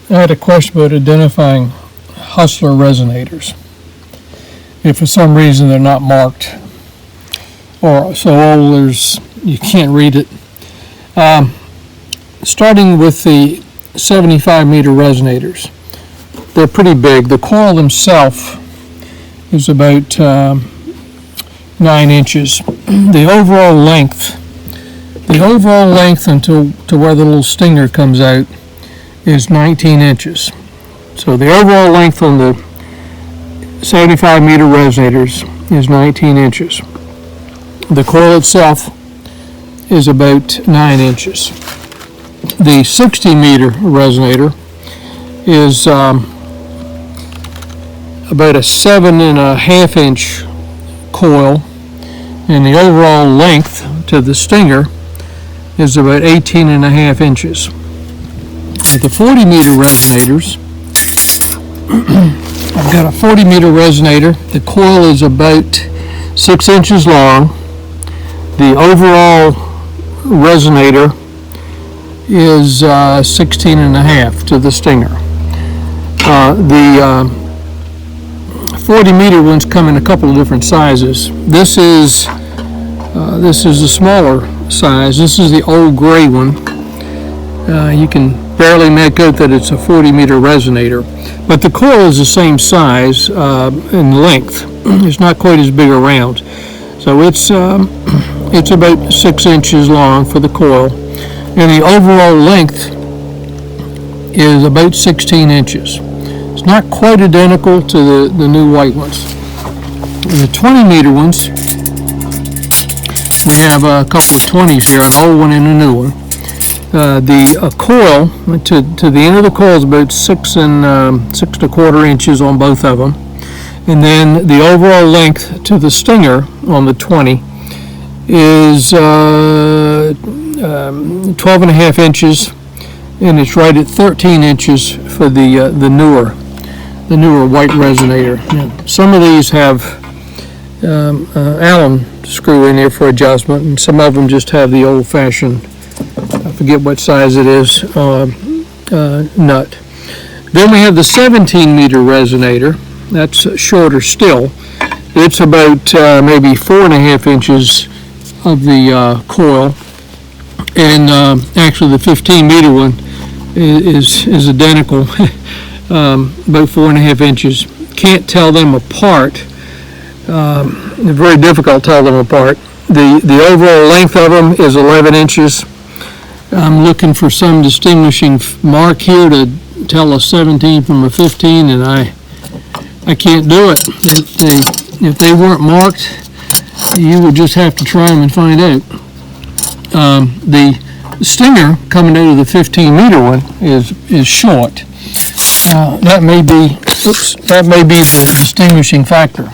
I had a question about identifying Hustler Resonators. If for some reason they're not marked or so old you can't read it. Starting with the 75 meter resonators. They're pretty big. The coil itself is about 9 inches. The overall length until to where the little stinger comes out is 19 inches. So the overall length on the 75 meter resonators is 19 inches. The coil itself is about 9 inches. The 60 meter resonator is about a 7.5 inch coil, and the overall length to the stinger is about 18.5 inches. The 40 meter resonators, I've got a 40 meter resonator. The coil is about 6 inches long. The overall resonator is 16.5 to the stinger. The 40 meter ones come in a couple of different sizes. This is the smaller size. This is the old gray one. You can barely make out that it's a 40 meter resonator, but the coil is the same size in length. It's not quite as big around, so it's about 6 inches long for the coil, and the overall length is about 16 inches. It's not quite identical to the new white ones. In the 20 meter ones, we have a couple of 20s here, an old one and a new one. The coil to the end of the coil is about 6.25 inches on both of them, and then the overall length to the stinger on the 20 is 12.5 inches, and it's right at 13 inches for the newer white resonator. Now, some of these have Allen screw in there for adjustment, and some of them just have the old-fashioned, I forget what size it is, nut. Then we have the 17 meter resonator. That's shorter still. It's about maybe 4.5 inches of the coil, and actually the 15 meter one is identical, about 4.5 inches. Can't tell them apart. Very difficult to tell them apart. The overall length of them is 11 inches. I'm looking for some distinguishing mark here to tell a 17 from a 15, and I can't do it. If they weren't marked, you would just have to try them and find out. The stinger coming out of the 15 meter one is short. That may be the distinguishing factor.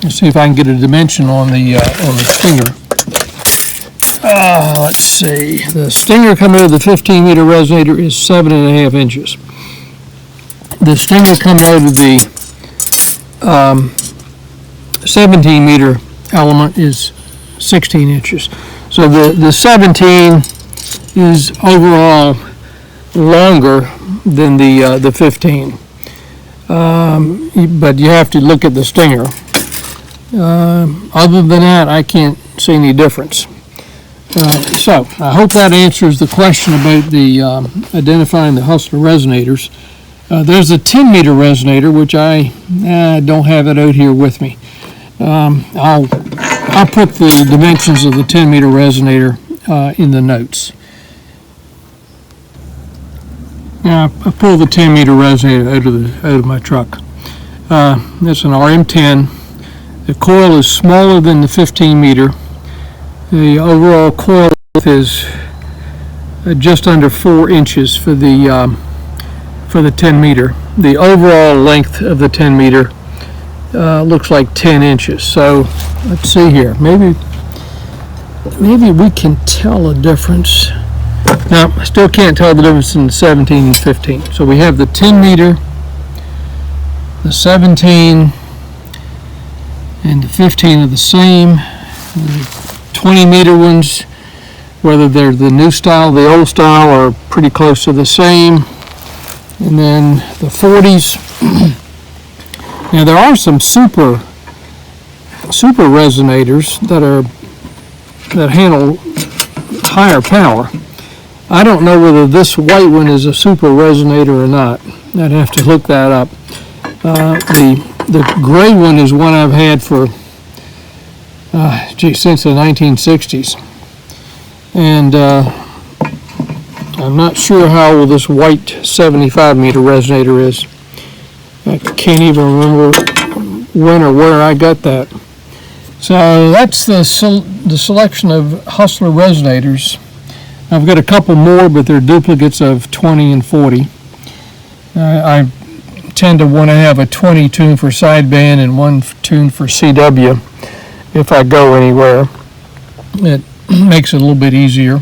Let's see if I can get a dimension on the stinger. Let's see. The stinger coming out of the 15 meter resonator is 7.5 inches. The stinger coming out of the 17 meter element is 16 inches. So the 17 is overall longer than the 15. But you have to look at the stinger. Other than that, I can't see any difference. So I hope that answers the question about the identifying the Hustler resonators. There's a 10 meter resonator, which I don't have it out here with me. I'll put the dimensions of the 10 meter resonator in the notes. Now I pulled the 10 meter resonator out of my truck. That's an RM10. The coil is smaller than the 15 meter. The overall coil is just under 4 inches for the 10 meter. The overall length of the 10 meter looks like 10 inches. So let's see here. Maybe we can tell a difference. Now, I still can't tell the difference in the 17 and 15. So we have the 10 meter, the 17, and the 15 are the same. The 20 meter ones whether they're the new style, the old style, or pretty close to the same. And then the 40s. Now there are some super resonators that handle higher power. I don't know whether this white one is a super resonator or not. I'd have to look that up. The gray one is one I've had for since the 1960s, and I'm not sure how old this white 75 meter resonator is. I can't even remember when or where I got that. So that's the selection of Hustler resonators. I've got a couple more, but they're duplicates of 20 and 40. I tend to want to have a 20 tune for sideband and one tune for CW if I go anywhere. It makes it a little bit easier.